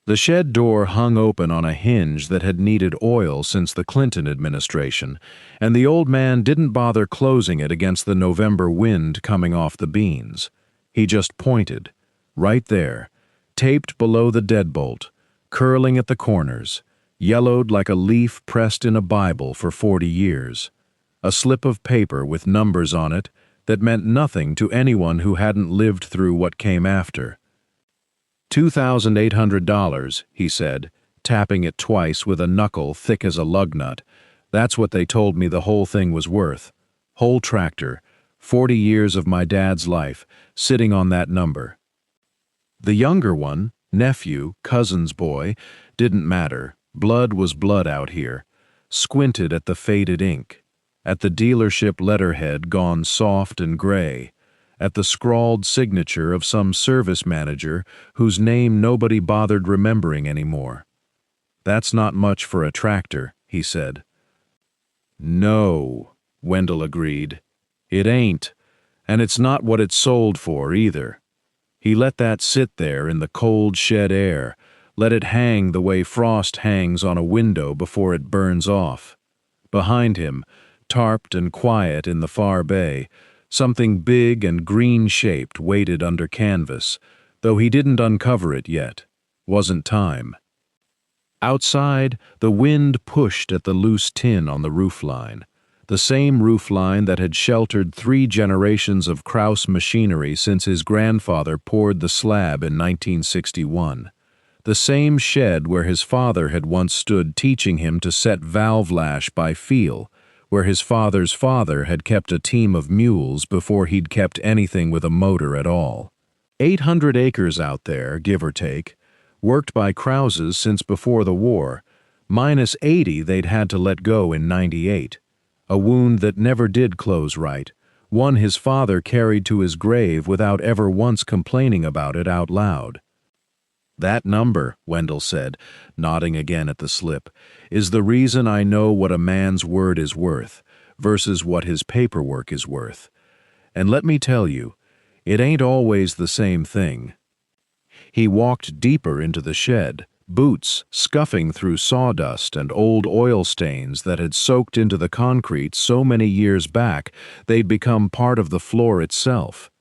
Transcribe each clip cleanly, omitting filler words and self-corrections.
The shed door hung open on a hinge that had needed oil since the Clinton administration, and the old man didn't bother closing it against the November wind coming off the beans. He just pointed, right there, taped below the deadbolt, curling at the corners, yellowed like a leaf pressed in a Bible for 40 years. A slip of paper with numbers on it that meant nothing to anyone who hadn't lived through what came after. $2,800, he said, tapping it twice with a knuckle thick as a lug nut. That's what they told me the whole thing was worth. Whole tractor, 40 years of my dad's life, sitting on that number. The younger one, nephew, cousin's boy, didn't matter. Blood was blood out here. Squinted at the faded ink, at the dealership letterhead gone soft and gray, at the scrawled signature of some service manager whose name nobody bothered remembering anymore. That's not much for a tractor, he said. No, Wendell agreed. It ain't, and it's not what it's sold for either. He let that sit there in the cold shed air, let it hang the way frost hangs on a window before it burns off. Behind him, tarped and quiet in the far bay, something big and green-shaped waited under canvas, though he didn't uncover it yet. Wasn't time. Outside, the wind pushed at the loose tin on the roofline, the same roofline that had sheltered 3 generations of Krauss machinery since his grandfather poured the slab in 1961. The same shed where his father had once stood teaching him to set valve lash by feel, where his father's father had kept a team of mules before he'd kept anything with a motor at all. 800 acres out there, give or take, worked by Kraus's since before the war, minus 80 they'd had to let go in '98. A wound that never did close right, one his father carried to his grave without ever once complaining about it out loud. That number, Wendell said, nodding again at the slip, is the reason I know what a man's word is worth versus what his paperwork is worth. And let me tell you, it ain't always the same thing. He walked deeper into the shed, boots scuffing through sawdust and old oil stains that had soaked into the concrete so many years back they'd become part of the floor itself.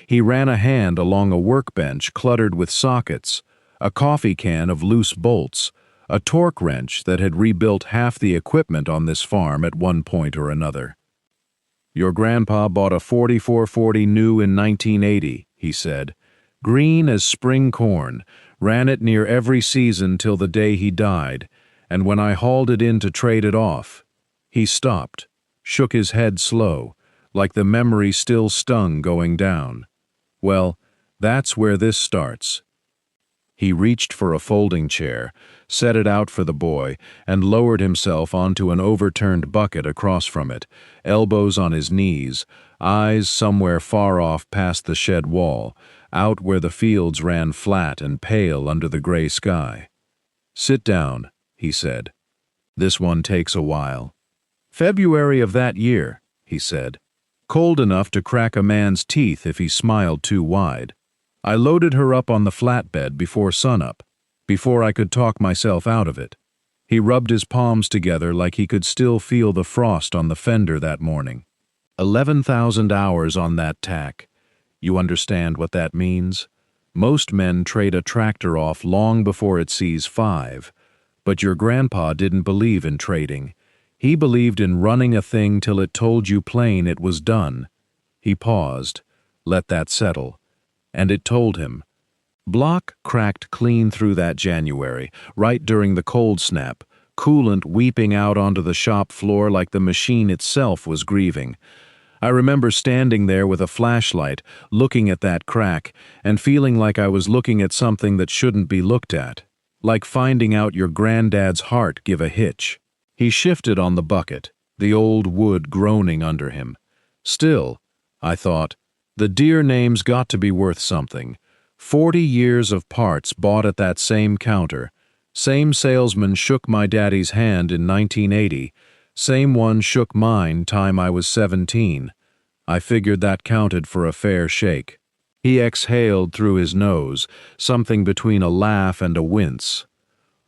He ran a hand along a workbench cluttered with sockets, a coffee can of loose bolts, a torque wrench that had rebuilt half the equipment on this farm at one point or another. Your grandpa bought a 4440 new in 1980, he said, green as spring corn, ran it near every season till the day he died, and when I hauled it in to trade it off, he stopped, shook his head slow, like the memory still stung going down. Well, that's where this starts. He reached for a folding chair, set it out for the boy, and lowered himself onto an overturned bucket across from it, elbows on his knees, eyes somewhere far off past the shed wall, out where the fields ran flat and pale under the gray sky. Sit down, he said. This one takes a while. February of that year, he said. Cold enough to crack a man's teeth if he smiled too wide. I loaded her up on the flatbed before sunup, before I could talk myself out of it. He rubbed his palms together like he could still feel the frost on the fender that morning. 11,000 hours on that tack. You understand what that means? Most men trade a tractor off long before it sees 5, but your grandpa didn't believe in trading. He believed in running a thing till it told you plain it was done. He paused, let that settle. And it told him. Block cracked clean through that January, right during the cold snap, coolant weeping out onto the shop floor like the machine itself was grieving. I remember standing there with a flashlight, looking at that crack, and feeling like I was looking at something that shouldn't be looked at, like finding out your granddad's heart give a hitch. He shifted on the bucket, the old wood groaning under him. Still, I thought, the Deere name's got to be worth something. 40 years of parts bought at that same counter. Same salesman shook my daddy's hand in 1980. Same one shook mine time I was 17. I figured that counted for a fair shake. He exhaled through his nose, something between a laugh and a wince.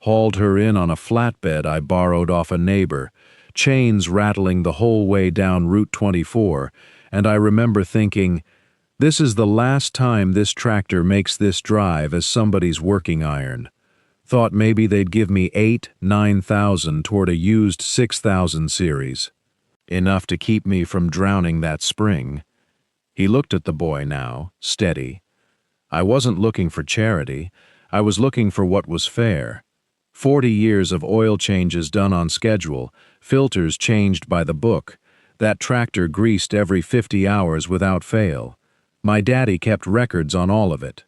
Hauled her in on a flatbed I borrowed off a neighbor, chains rattling the whole way down Route 24, and I remember thinking, this is the last time this tractor makes this drive as somebody's working iron. Thought maybe they'd give me 9,000 toward a used 6,000 series. Enough to keep me from drowning that spring. He looked at the boy now, steady. I wasn't looking for charity. I was looking for what was fair. 40 years of oil changes done on schedule, filters changed by the book, that tractor greased every 50 hours without fail. My daddy kept records on all of it.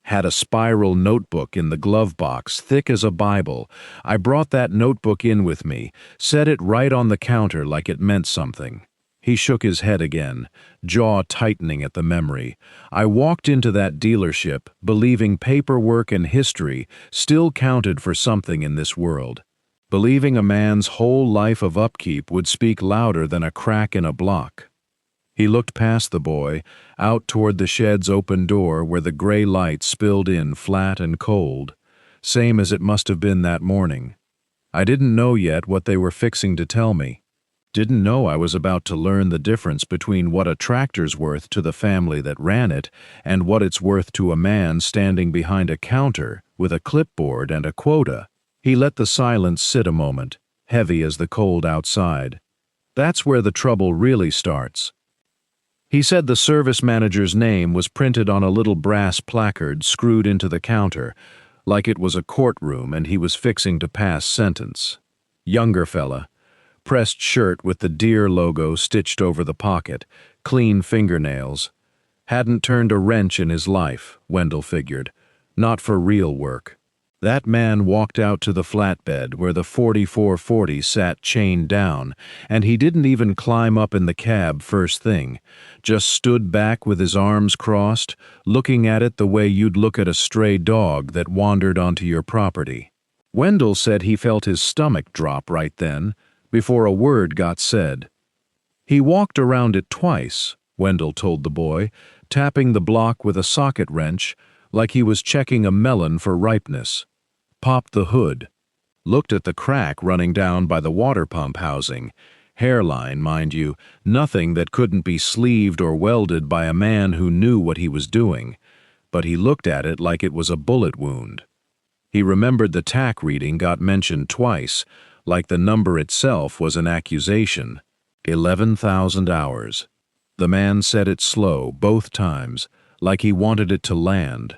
Had a spiral notebook in the glove box, thick as a Bible. I brought that notebook in with me, set it right on the counter like it meant something. He shook his head again, jaw tightening at the memory. I walked into that dealership, believing paperwork and history still counted for something in this world. Believing a man's whole life of upkeep would speak louder than a crack in a block. He looked past the boy, out toward the shed's open door where the gray light spilled in flat and cold, same as it must have been that morning. I didn't know yet what they were fixing to tell me. Didn't know I was about to learn the difference between what a tractor's worth to the family that ran it and what it's worth to a man standing behind a counter with a clipboard and a quota. He let the silence sit a moment, heavy as the cold outside. That's where the trouble really starts. He said the service manager's name was printed on a little brass placard screwed into the counter, like it was a courtroom and he was fixing to pass sentence. Younger fella, pressed shirt with the Deere logo stitched over the pocket, clean fingernails. Hadn't turned a wrench in his life, Wendell figured. Not for real work. That man walked out to the flatbed where the 4440 sat chained down, and he didn't even climb up in the cab first thing, just stood back with his arms crossed, looking at it the way you'd look at a stray dog that wandered onto your property. Wendell said he felt his stomach drop right then, before a word got said. He walked around it twice, Wendell told the boy, tapping the block with a socket wrench like he was checking a melon for ripeness. Popped the hood, looked at the crack running down by the water pump housing, hairline, mind you, nothing that couldn't be sleeved or welded by a man who knew what he was doing, but he looked at it like it was a bullet wound. He remembered the tack reading got mentioned twice, like the number itself was an accusation. 11,000 hours. The man said it slow, both times, like he wanted it to land.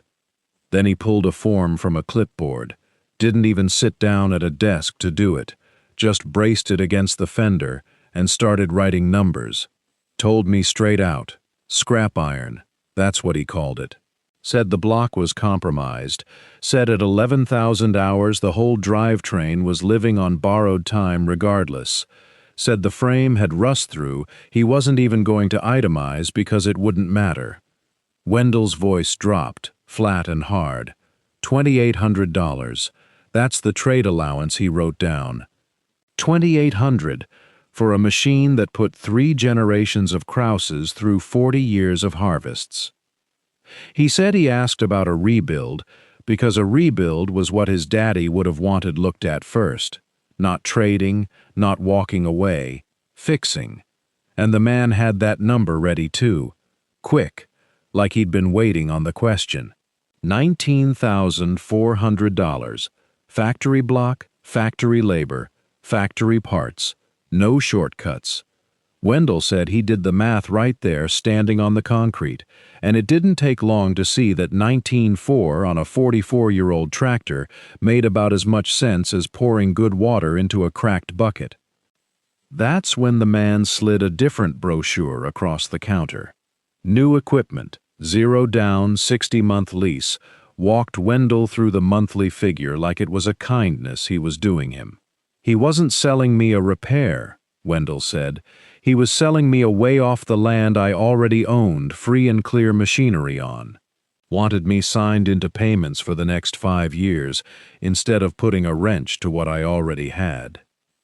Then he pulled a form from a clipboard. Didn't even sit down at a desk to do it, just braced it against the fender and started writing numbers. Told me straight out, scrap iron, that's what he called it. Said the block was compromised, said at 11,000 hours the whole drivetrain was living on borrowed time regardless. Said the frame had rust through, he wasn't even going to itemize because it wouldn't matter. Wendell's voice dropped, flat and hard. $2,800. That's the trade allowance he wrote down. $2,800 for a machine that put 3 generations of Krauses through 40 years of harvests. He said he asked about a rebuild because a rebuild was what his daddy would have wanted looked at first. Not trading, not walking away, fixing. And the man had that number ready too. Quick, like he'd been waiting on the question. $19,400. Factory block, factory labor, factory parts. No shortcuts. Wendell said he did the math right there standing on the concrete, and it didn't take long to see that 19.4 on a 44-year-old tractor made about as much sense as pouring good water into a cracked bucket. That's when the man slid a different brochure across the counter. New equipment, 0 down, 60-month lease, walked Wendell through the monthly figure like it was a kindness he was doing him. He wasn't selling me a repair, Wendell said. He was selling me a way off the land I already owned free and clear machinery on. Wanted me signed into payments for the next 5 years instead of putting a wrench to what I already had.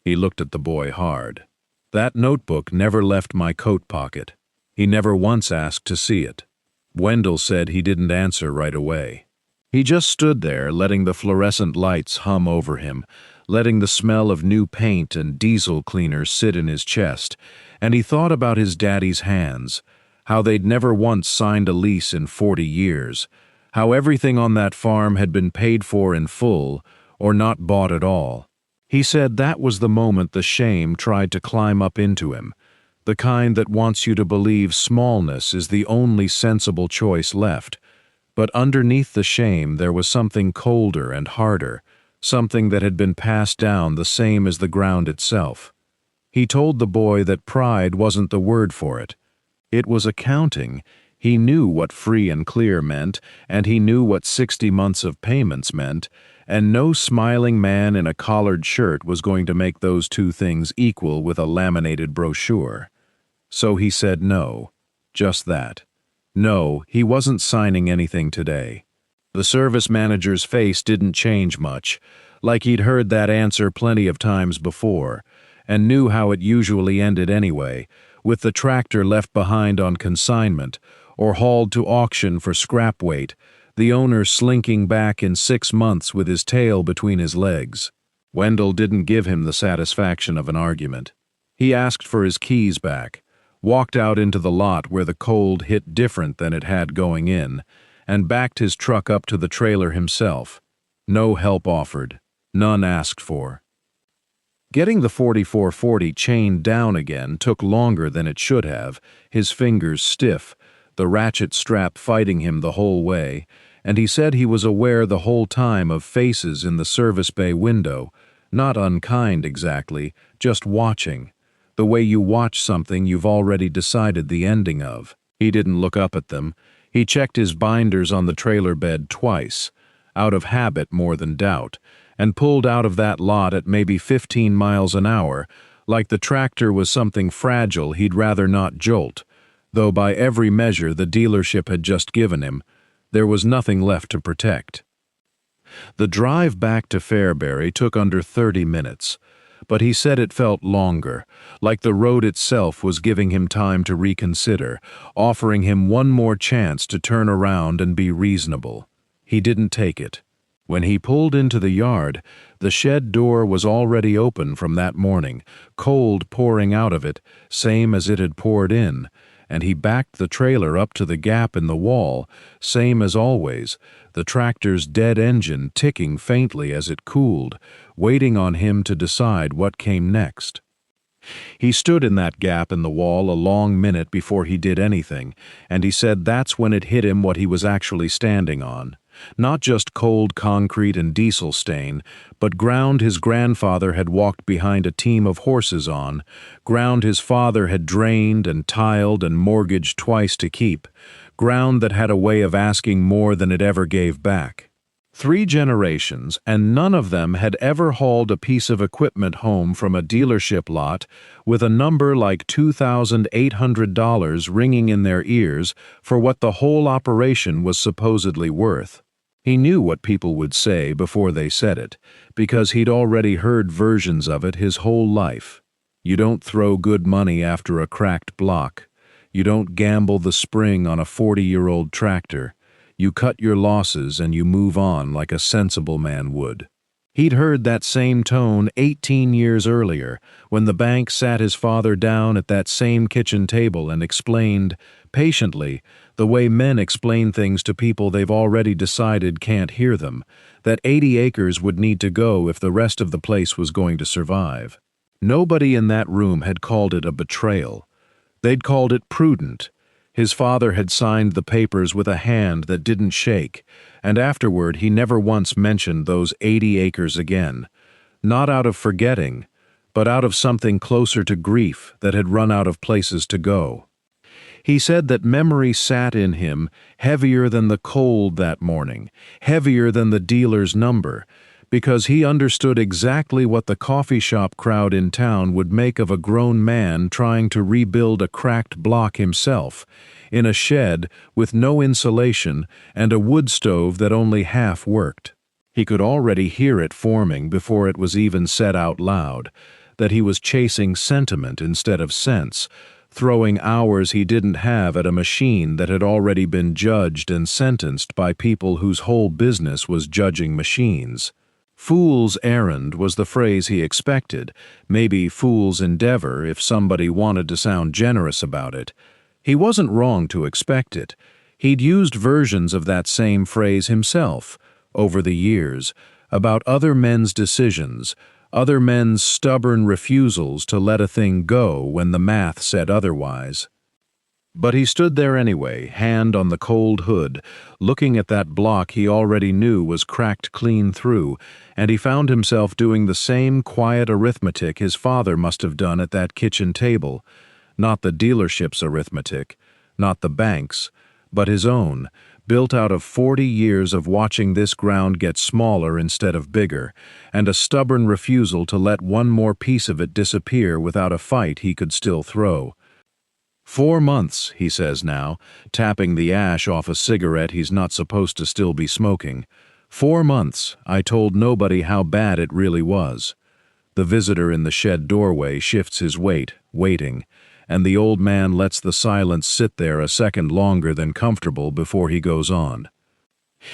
He looked at the boy hard. That notebook never left my coat pocket. He never once asked to see it. Wendell said he didn't answer right away. He just stood there, letting the fluorescent lights hum over him, letting the smell of new paint and diesel cleaner sit in his chest, and he thought about his daddy's hands, how they'd never once signed a lease in 40 years, how everything on that farm had been paid for in full or not bought at all. He said that was the moment the shame tried to climb up into him, the kind that wants you to believe smallness is the only sensible choice left. But underneath the shame there was something colder and harder, something that had been passed down the same as the ground itself. He told the boy that pride wasn't the word for it. It was accounting. He knew what free and clear meant, and he knew what 60 months of payments meant, and no smiling man in a collared shirt was going to make those two things equal with a laminated brochure. So he said no, just that. No, he wasn't signing anything today. The service manager's face didn't change much, like he'd heard that answer plenty of times before, and knew how it usually ended anyway, with the tractor left behind on consignment, or hauled to auction for scrap weight, the owner slinking back in 6 months with his tail between his legs. Wendell didn't give him the satisfaction of an argument. He asked for his keys back, walked out into the lot where the cold hit different than it had going in, and backed his truck up to the trailer himself. No help offered, none asked for. Getting the 4440 chained down again took longer than it should have, his fingers stiff, the ratchet strap fighting him the whole way, and he said he was aware the whole time of faces in the service bay window, not unkind exactly, just watching, the way you watch something you've already decided the ending of. He didn't look up at them. He checked his binders on the trailer bed twice, out of habit more than doubt, and pulled out of that lot at maybe 15 miles an hour, like the tractor was something fragile he'd rather not jolt, though by every measure the dealership had just given him, there was nothing left to protect. The drive back to Fairbury took under 30 minutes, but he said it felt longer, like the road itself was giving him time to reconsider, offering him one more chance to turn around and be reasonable. He didn't take it. When he pulled into the yard, the shed door was already open from that morning, cold pouring out of it, same as it had poured in, and he backed the trailer up to the gap in the wall, same as always, the tractor's dead engine ticking faintly as it cooled, waiting on him to decide what came next. He stood in that gap in the wall a long minute before he did anything, and he said that's when it hit him what he was actually standing on. Not just cold concrete and diesel stain, but ground his grandfather had walked behind a team of horses on, ground his father had drained and tiled and mortgaged twice to keep, ground that had a way of asking more than it ever gave back. 3 generations, and none of them had ever hauled a piece of equipment home from a dealership lot with a number like $2,800 ringing in their ears for what the whole operation was supposedly worth. He knew what people would say before they said it, because he'd already heard versions of it his whole life. You don't throw good money after a cracked block. You don't gamble the spring on a 40-year-old tractor. You cut your losses and you move on like a sensible man would. He'd heard that same tone 18 years earlier, when the bank sat his father down at that same kitchen table and explained, patiently, the way men explain things to people they've already decided can't hear them, that 80 acres would need to go if the rest of the place was going to survive. Nobody in that room had called it a betrayal. They'd called it prudent. His father had signed the papers with a hand that didn't shake, and afterward he never once mentioned those 80 acres again, not out of forgetting, but out of something closer to grief that had run out of places to go. He said that memory sat in him heavier than the cold that morning, heavier than the dealer's number, because he understood exactly what the coffee shop crowd in town would make of a grown man trying to rebuild a cracked block himself, in a shed with no insulation and a wood stove that only half worked. He could already hear it forming before it was even said out loud, that he was chasing sentiment instead of sense, throwing hours he didn't have at a machine that had already been judged and sentenced by people whose whole business was judging machines. Fool's errand was the phrase he expected, maybe fool's endeavor if somebody wanted to sound generous about it. He wasn't wrong to expect it. He'd used versions of that same phrase himself, over the years, about other men's decisions, other men's stubborn refusals to let a thing go when the math said otherwise. But he stood there anyway, hand on the cold hood, looking at that block he already knew was cracked clean through, and he found himself doing the same quiet arithmetic his father must have done at that kitchen table. Not the dealership's arithmetic, not the bank's, but his own, built out of 40 years of watching this ground get smaller instead of bigger, and a stubborn refusal to let one more piece of it disappear without a fight he could still throw. 4 months, he says now, tapping the ash off a cigarette he's not supposed to still be smoking. 4 months, I told nobody how bad it really was. The visitor in the shed doorway shifts his weight, waiting, and the old man lets the silence sit there a second longer than comfortable before he goes on.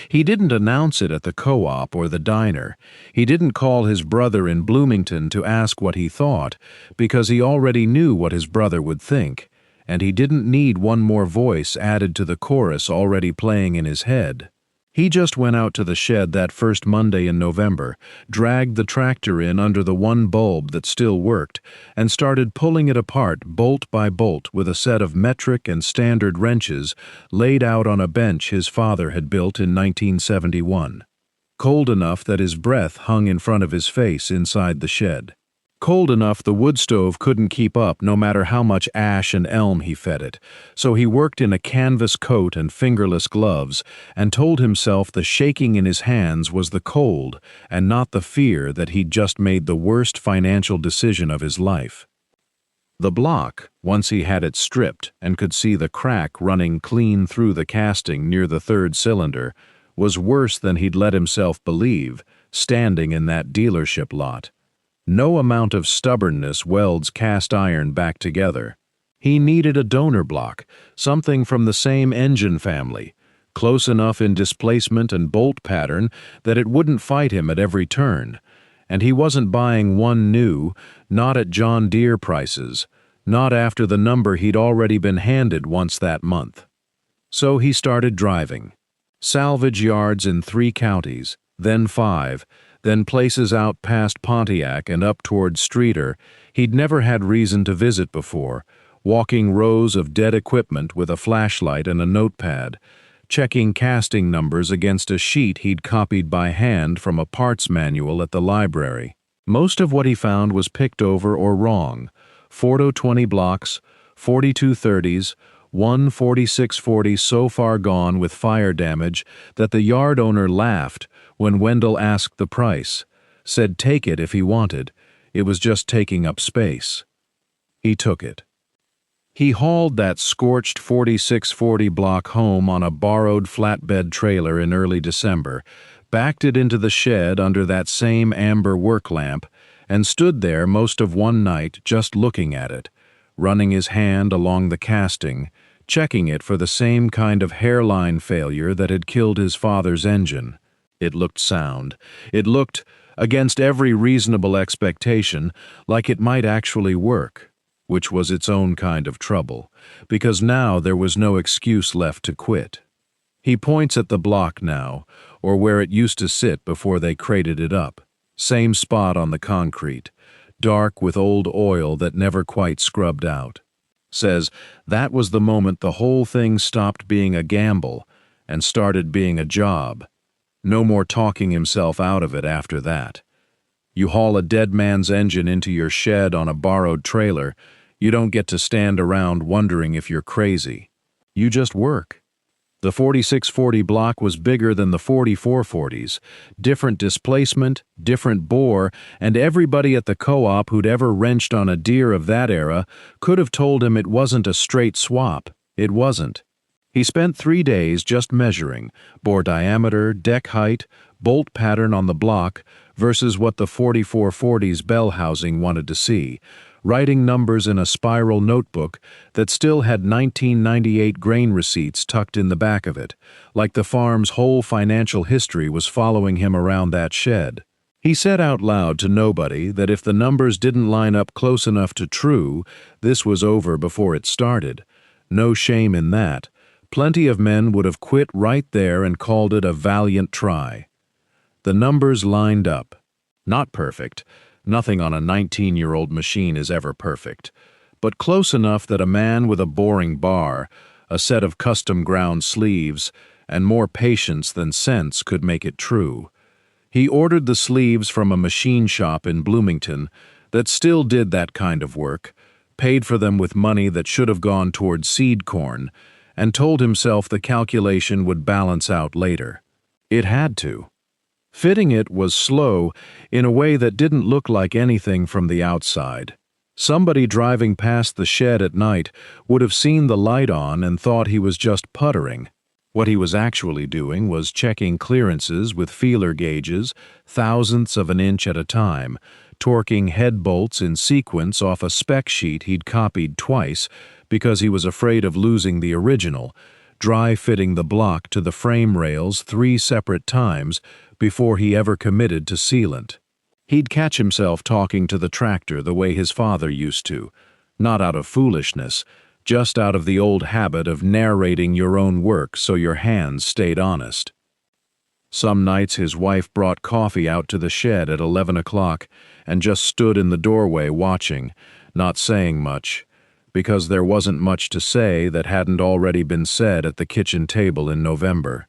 He didn't announce it at the co-op or the diner. He didn't call his brother in Bloomington to ask what he thought, because he already knew what his brother would think, and he didn't need one more voice added to the chorus already playing in his head. He just went out to the shed that first Monday in November, dragged the tractor in under the one bulb that still worked, and started pulling it apart bolt by bolt with a set of metric and standard wrenches laid out on a bench his father had built in 1971. Cold enough that his breath hung in front of his face inside the shed. Cold enough the wood stove couldn't keep up no matter how much ash and elm he fed it, so he worked in a canvas coat and fingerless gloves and told himself the shaking in his hands was the cold and not the fear that he'd just made the worst financial decision of his life. The block, once he had it stripped and could see the crack running clean through the casting near the third cylinder, was worse than he'd let himself believe, standing in that dealership lot. No amount of stubbornness welds cast iron back together. He needed a donor block, something from the same engine family, close enough in displacement and bolt pattern that it wouldn't fight him at every turn. And he wasn't buying one new, not at John Deere prices, not after the number he'd already been handed once that month. So he started driving. Salvage yards in 3 counties, then 5, then places out past Pontiac and up toward Streeter he'd never had reason to visit before, walking rows of dead equipment with a flashlight and a notepad, checking casting numbers against a sheet he'd copied by hand from a parts manual at the library. Most of what he found was picked over or wrong: 420 blocks, 4230s, one 4640 so far gone with fire damage that the yard owner laughed when Wendell asked the price, said take it if he wanted, it was just taking up space. He took it. He hauled that scorched 4640 block home on a borrowed flatbed trailer in early December, backed it into the shed under that same amber work lamp, and stood there most of one night just looking at it, running his hand along the casting, checking it for the same kind of hairline failure that had killed his father's engine. It looked sound. It looked, against every reasonable expectation, like it might actually work, which was its own kind of trouble, because now there was no excuse left to quit. He points at the block now, or where it used to sit before they crated it up. Same spot on the concrete, dark with old oil that never quite scrubbed out. Says that was the moment the whole thing stopped being a gamble and started being a job. No more talking himself out of it after that. You haul a dead man's engine into your shed on a borrowed trailer, you don't get to stand around wondering if you're crazy. You just work. The 4640 block was bigger than the 4440s, different displacement, different bore, and everybody at the co-op who'd ever wrenched on a Deere of that era could have told him it wasn't a straight swap. It wasn't. He spent 3 days just measuring, bore diameter, deck height, bolt pattern on the block versus what the 4440's bell housing wanted to see, writing numbers in a spiral notebook that still had 1998 grain receipts tucked in the back of it, like the farm's whole financial history was following him around that shed. He said out loud to nobody that if the numbers didn't line up close enough to true, this was over before it started. No shame in that. Plenty of men would have quit right there and called it a valiant try. The numbers lined up. Not perfect. Nothing on a 19-year-old machine is ever perfect. But close enough that a man with a boring bar, a set of custom-ground sleeves, and more patience than sense could make it true. He ordered the sleeves from a machine shop in Bloomington that still did that kind of work, paid for them with money that should have gone toward seed corn, and told himself the calculation would balance out later. It had to. Fitting it was slow in a way that didn't look like anything from the outside. Somebody driving past the shed at night would have seen the light on and thought he was just puttering. What he was actually doing was checking clearances with feeler gauges, thousandths of an inch at a time, torquing head bolts in sequence off a spec sheet he'd copied twice because he was afraid of losing the original, dry-fitting the block to the frame rails 3 separate times before he ever committed to sealant. He'd catch himself talking to the tractor the way his father used to, not out of foolishness, just out of the old habit of narrating your own work so your hands stayed honest. Some nights his wife brought coffee out to the shed at 11 o'clock and just stood in the doorway watching, not saying much, because there wasn't much to say that hadn't already been said at the kitchen table in November.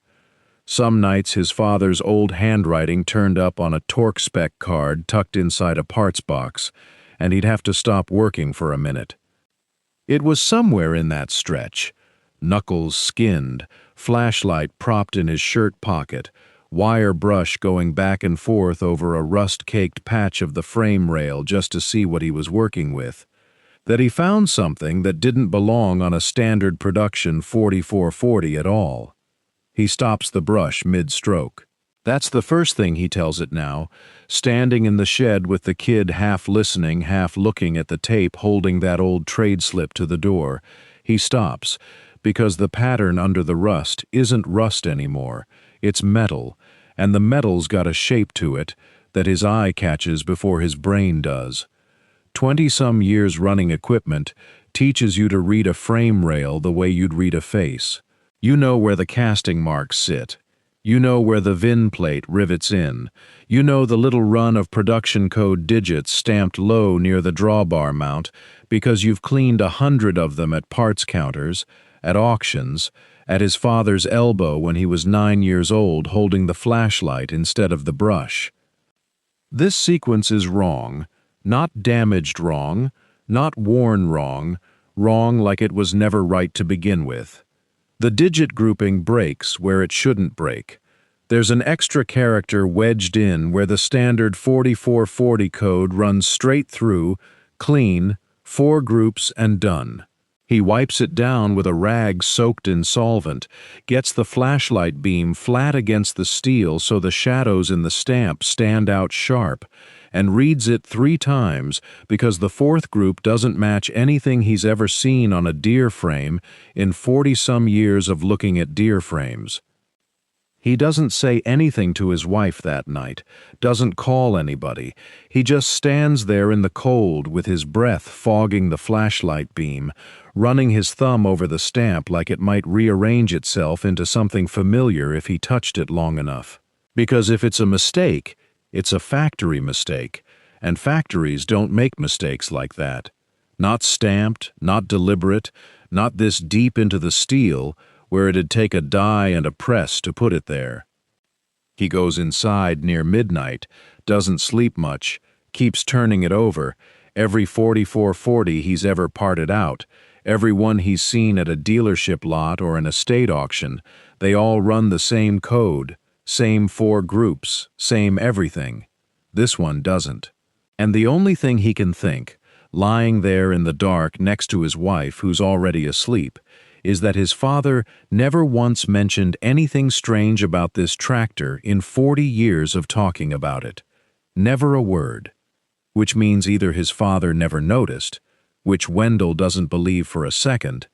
Some nights his father's old handwriting turned up on a torque spec card tucked inside a parts box, and he'd have to stop working for a minute. It was somewhere in that stretch, knuckles skinned, flashlight propped in his shirt pocket, wire brush going back and forth over a rust-caked patch of the frame rail just to see what he was working with, that he found something that didn't belong on a standard production 4440 at all. He stops the brush mid-stroke. That's the first thing he tells it now, standing in the shed with the kid half listening, half looking at the tape holding that old trade slip to the door. He stops, because the pattern under the rust isn't rust anymore. It's metal, and the metal's got a shape to it that his eye catches before his brain does. 20-some years running equipment teaches you to read a frame rail the way you'd read a face. You know where the casting marks sit. You know where the VIN plate rivets in. You know the little run of production code digits stamped low near the drawbar mount because you've cleaned 100 of them at parts counters, at auctions, at his father's elbow when he was 9 years old holding the flashlight instead of the brush. This sequence is wrong, not damaged wrong, not worn wrong, wrong like it was never right to begin with. The digit grouping breaks where it shouldn't break. There's an extra character wedged in where the standard 4440 code runs straight through, clean, 4 groups and done. He wipes it down with a rag soaked in solvent, gets the flashlight beam flat against the steel so the shadows in the stamp stand out sharp, and reads it 3 times because the 4th group doesn't match anything he's ever seen on a Deere frame in 40-some years of looking at Deere frames. He doesn't say anything to his wife that night, doesn't call anybody. He just stands there in the cold with his breath fogging the flashlight beam, running his thumb over the stamp like it might rearrange itself into something familiar if he touched it long enough. Because if it's a mistake, it's a factory mistake, and factories don't make mistakes like that. Not stamped, not deliberate, not this deep into the steel, where it'd take a die and a press to put it there. He goes inside near midnight, doesn't sleep much, keeps turning it over, every 4440 he's ever parted out, every one he's seen at a dealership lot or an estate auction. They all run the same code, same 4 groups, same everything. This one doesn't. And the only thing he can think, lying there in the dark next to his wife who's already asleep, is that his father never once mentioned anything strange about this tractor in 40 years of talking about it. Never a word. which means either his father never noticed, which Wendell doesn't believe for a second,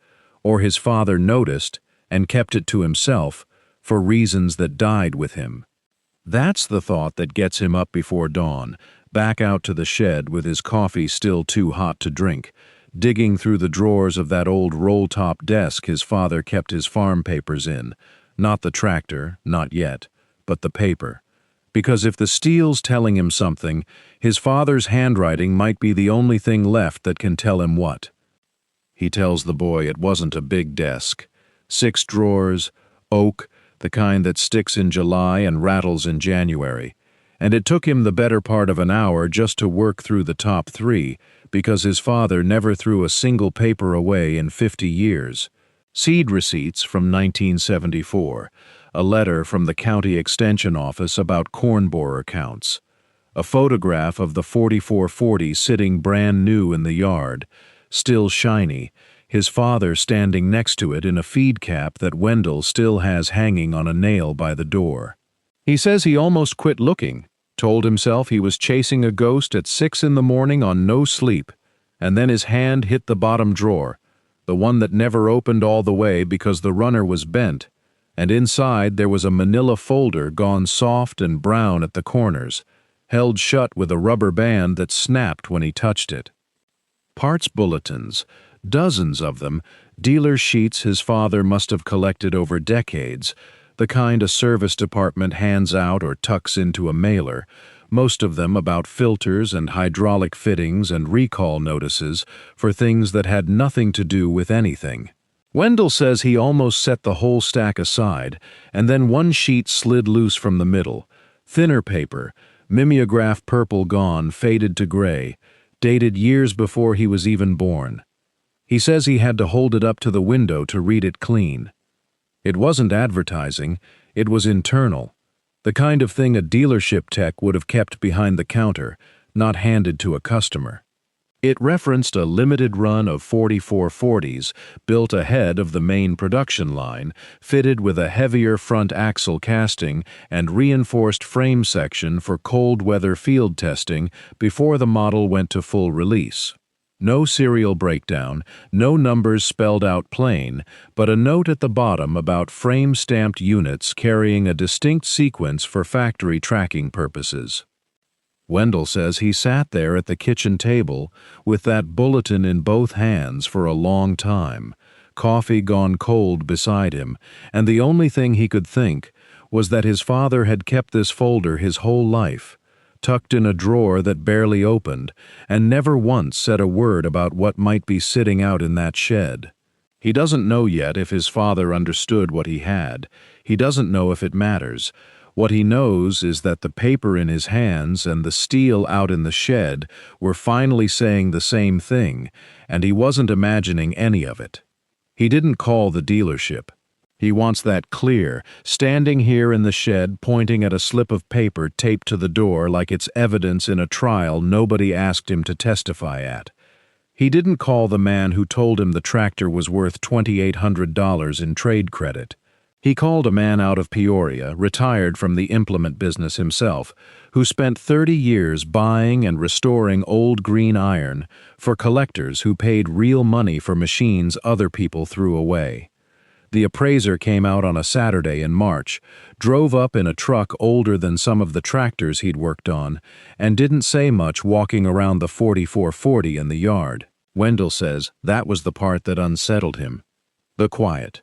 or his father noticed and kept it to himself for reasons that died with him. That's the thought that gets him up before dawn, back out to the shed with his coffee still too hot to drink, digging through the drawers of that old roll-top desk his father kept his farm papers in. Not the tractor, not yet, but the paper. Because if the steel's telling him something, his father's handwriting might be the only thing left that can tell him what. He tells the boy it wasn't a big desk. 6 drawers, oak, the kind that sticks in July and rattles in January. And it took him the better part of an hour just to work through the top 3, because his father never threw a single paper away in 50 years. Seed receipts from 1974, a letter from the county extension office about corn borer counts, a photograph of the 4440 sitting brand new in the yard, still shiny, his father standing next to it in a feed cap that Wendell still has hanging on a nail by the door. He says he almost quit looking, told himself he was chasing a ghost at 6 in the morning on no sleep, and then his hand hit the bottom drawer, the one that never opened all the way because the runner was bent, and inside there was a manila folder gone soft and brown at the corners, held shut with a rubber band that snapped when he touched it. Parts bulletins, dozens of them, dealer sheets his father must have collected over decades, the kind a service department hands out or tucks into a mailer, most of them about filters and hydraulic fittings and recall notices for things that had nothing to do with anything. Wendell says he almost set the whole stack aside, and then one sheet slid loose from the middle, thinner paper, mimeograph purple gone, faded to gray, dated years before he was even born. He says he had to hold it up to the window to read it clean. It wasn't advertising, it was internal, the kind of thing a dealership tech would have kept behind the counter, not handed to a customer. It referenced a limited run of 4440s built ahead of the main production line, fitted with a heavier front axle casting and reinforced frame section for cold weather field testing before the model went to full release. No serial breakdown, no numbers spelled out plain, but a note at the bottom about frame-stamped units carrying a distinct sequence for factory tracking purposes. Wendell says he sat there at the kitchen table with that bulletin in both hands for a long time, coffee gone cold beside him, and the only thing he could think was that his father had kept this folder his whole life, tucked in a drawer that barely opened, and never once said a word about what might be sitting out in that shed. He doesn't know yet if his father understood what he had. He doesn't know if it matters. What he knows is that the paper in his hands and the steel out in the shed were finally saying the same thing, and he wasn't imagining any of it. He didn't call the dealership. He wants that clear, standing here in the shed pointing at a slip of paper taped to the door like it's evidence in a trial nobody asked him to testify at. He didn't call the man who told him the tractor was worth $2,800 in trade credit. He called a man out of Peoria, retired from the implement business himself, who spent 30 years buying and restoring old green iron for collectors who paid real money for machines other people threw away. The appraiser came out on a Saturday in March, drove up in a truck older than some of the tractors he'd worked on, and didn't say much walking around the 4440 in the yard. Wendell says that was the part that unsettled him. The quiet.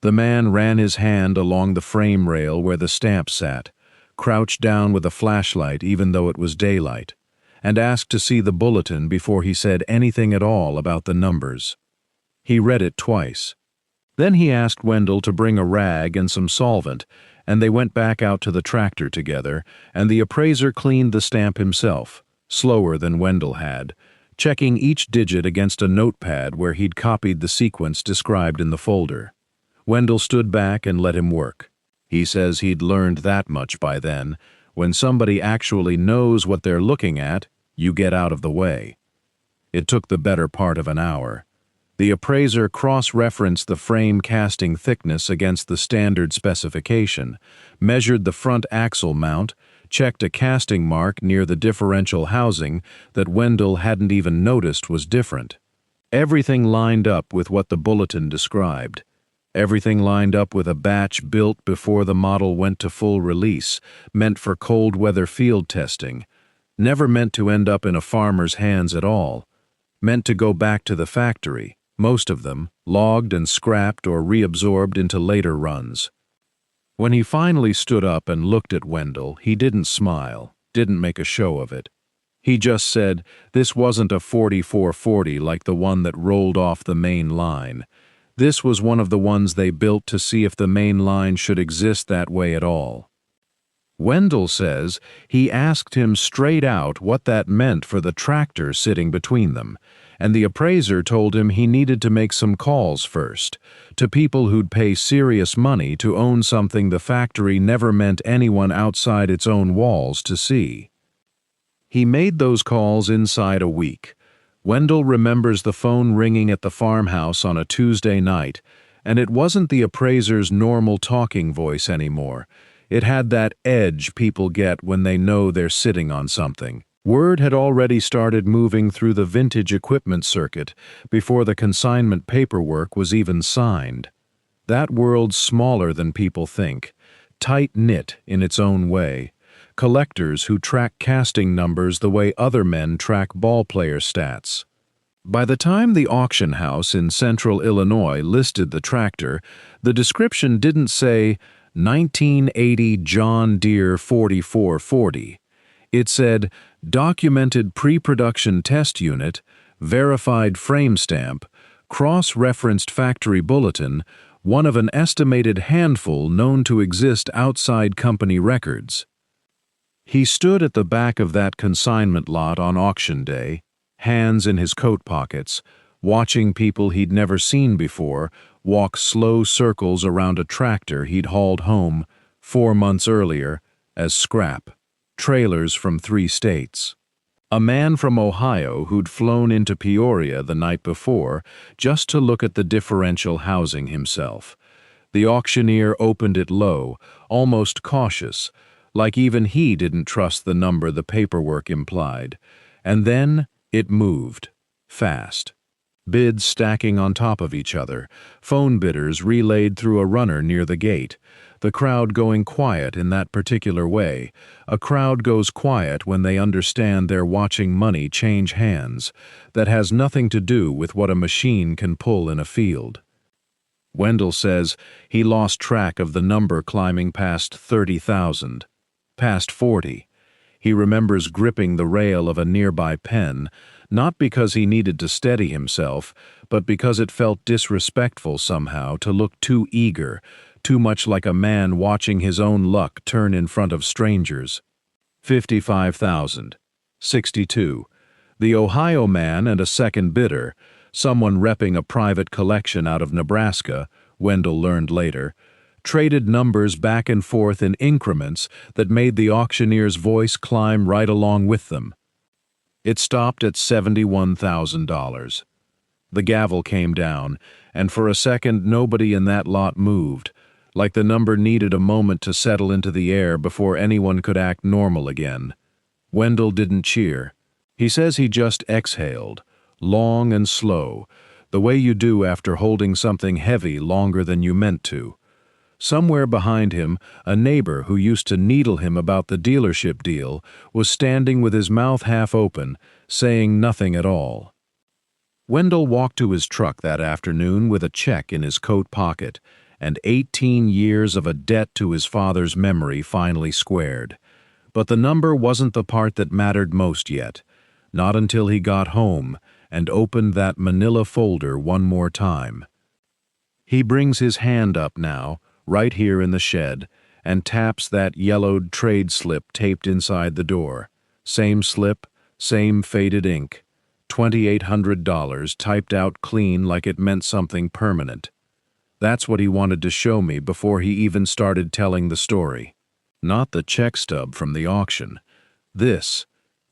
The man ran his hand along the frame rail where the stamp sat, crouched down with a flashlight even though it was daylight, and asked to see the bulletin before he said anything at all about the numbers. He read it twice. Then he asked Wendell to bring a rag and some solvent, and they went back out to the tractor together, and the appraiser cleaned the stamp himself, slower than Wendell had, checking each digit against a notepad where he'd copied the sequence described in the folder. Wendell stood back and let him work. He says he'd learned that much by then. When somebody actually knows what they're looking at, you get out of the way. It took the better part of an hour. The appraiser cross-referenced the frame casting thickness against the standard specification, measured the front axle mount, checked a casting mark near the differential housing that Wendell hadn't even noticed was different. Everything lined up with what the bulletin described. Everything lined up with a batch built before the model went to full release, meant for cold weather field testing, never meant to end up in a farmer's hands at all, meant to go back to the factory, most of them logged and scrapped or reabsorbed into later runs. When he finally stood up and looked at Wendell, he didn't smile, didn't make a show of it. He just said, this wasn't a 4440 like the one that rolled off the main line. This was one of the ones they built to see if the main line should exist that way at all. Wendell says he asked him straight out what that meant for the tractor sitting between them, and the appraiser told him he needed to make some calls first, to people who'd pay serious money to own something the factory never meant anyone outside its own walls to see. He made those calls inside a week. Wendell remembers the phone ringing at the farmhouse on a Tuesday night, and it wasn't the appraiser's normal talking voice anymore. It had that edge people get when they know they're sitting on something. Word had already started moving through the vintage equipment circuit before the consignment paperwork was even signed. That world's smaller than people think, tight-knit in its own way. Collectors who track casting numbers the way other men track ballplayer stats. By the time the auction house in central Illinois listed the tractor, the description didn't say 1980 John Deere 4440. It said documented pre-production test unit, verified frame stamp, cross-referenced factory bulletin, one of an estimated handful known to exist outside company records. He stood at the back of that consignment lot on auction day, hands in his coat pockets, watching people he'd never seen before walk slow circles around a tractor he'd hauled home 4 months earlier as scrap, trailers from 3 states. A man from Ohio who'd flown into Peoria the night before just to look at the differential housing himself. The auctioneer opened it low, almost cautious, like even he didn't trust the number the paperwork implied. And then it moved, fast. Bids stacking on top of each other, phone bidders relayed through a runner near the gate, the crowd going quiet in that particular way. A crowd goes quiet when they understand they're watching money change hands. That has nothing to do with what a machine can pull in a field. Wendell says he lost track of the number climbing past 30,000. Past 40. He remembers gripping the rail of a nearby pen, not because he needed to steady himself, but because it felt disrespectful somehow to look too eager, too much like a man watching his own luck turn in front of strangers. 55,000. 62. The Ohio man and a second bidder, someone repping a private collection out of Nebraska, Wendell learned later, traded numbers back and forth in increments that made the auctioneer's voice climb right along with them. It stopped at $71,000. The gavel came down, and for a second nobody in that lot moved, like the number needed a moment to settle into the air before anyone could act normal again. Wendell didn't cheer. He says he just exhaled, long and slow, the way you do after holding something heavy longer than you meant to. Somewhere behind him, a neighbor who used to needle him about the dealership deal was standing with his mouth half open, saying nothing at all. Wendell walked to his truck that afternoon with a check in his coat pocket, and 18 years of a debt to his father's memory finally squared. But the number wasn't the part that mattered most yet, not until he got home and opened that manila folder one more time. He brings his hand up now, right here in the shed, and taps that yellowed trade slip taped inside the door. Same slip, same faded ink. $2,800 typed out clean like it meant something permanent. That's what he wanted to show me before he even started telling the story. Not the check stub from the auction. This.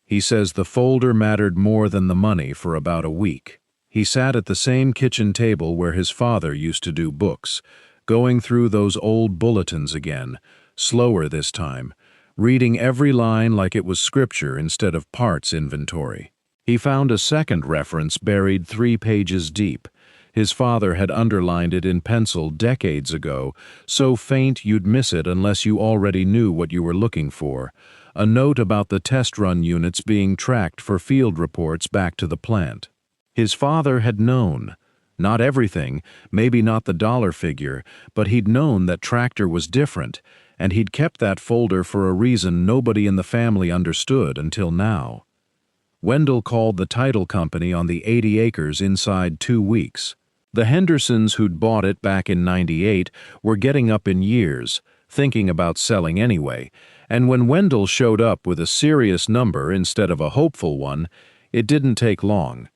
He says the folder mattered more than the money for about a week. He sat at the same kitchen table where his father used to do books, going through those old bulletins again, slower this time, reading every line like it was scripture instead of parts inventory. He found a second reference buried 3 pages deep. His father had underlined it in pencil decades ago, so faint you'd miss it unless you already knew what you were looking for. A note about the test run units being tracked for field reports back to the plant. His father had known. Not everything, maybe not the dollar figure, but he'd known that tractor was different, and he'd kept that folder for a reason nobody in the family understood until now. Wendell called the title company on the 80 acres inside 2 weeks. The Hendersons who'd bought it back in '98 were getting up in years, thinking about selling anyway, and when Wendell showed up with a serious number instead of a hopeful one, it didn't take long.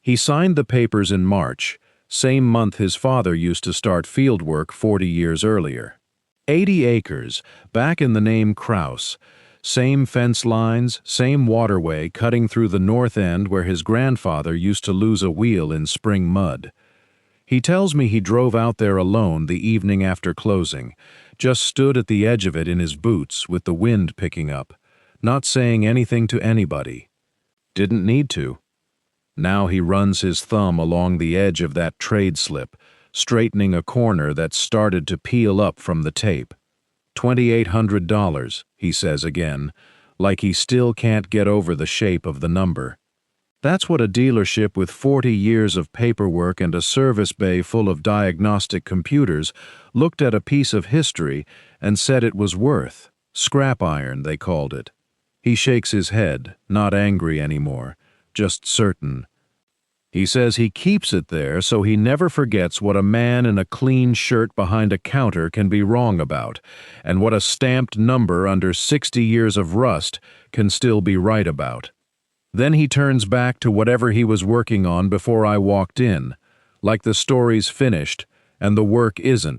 He signed the papers in March, same month his father used to start field work 40 years earlier. 80 acres, back in the name Kraus. Same fence lines, same waterway cutting through the north end where his grandfather used to lose a wheel in spring mud. He tells me he drove out there alone the evening after closing, just stood at the edge of it in his boots with the wind picking up, not saying anything to anybody. Didn't need to. Now he runs his thumb along the edge of that trade slip, straightening a corner that started to peel up from the tape. $2,800, he says again, like he still can't get over the shape of the number. That's what a dealership with 40 years of paperwork and a service bay full of diagnostic computers looked at a piece of history and said it was worth. Scrap iron, they called it. He shakes his head, not angry anymore, just certain. He says he keeps it there so he never forgets what a man in a clean shirt behind a counter can be wrong about, and what a stamped number under 60 years of rust can still be right about. Then he turns back to whatever he was working on before I walked in, like the story's finished and the work isn't.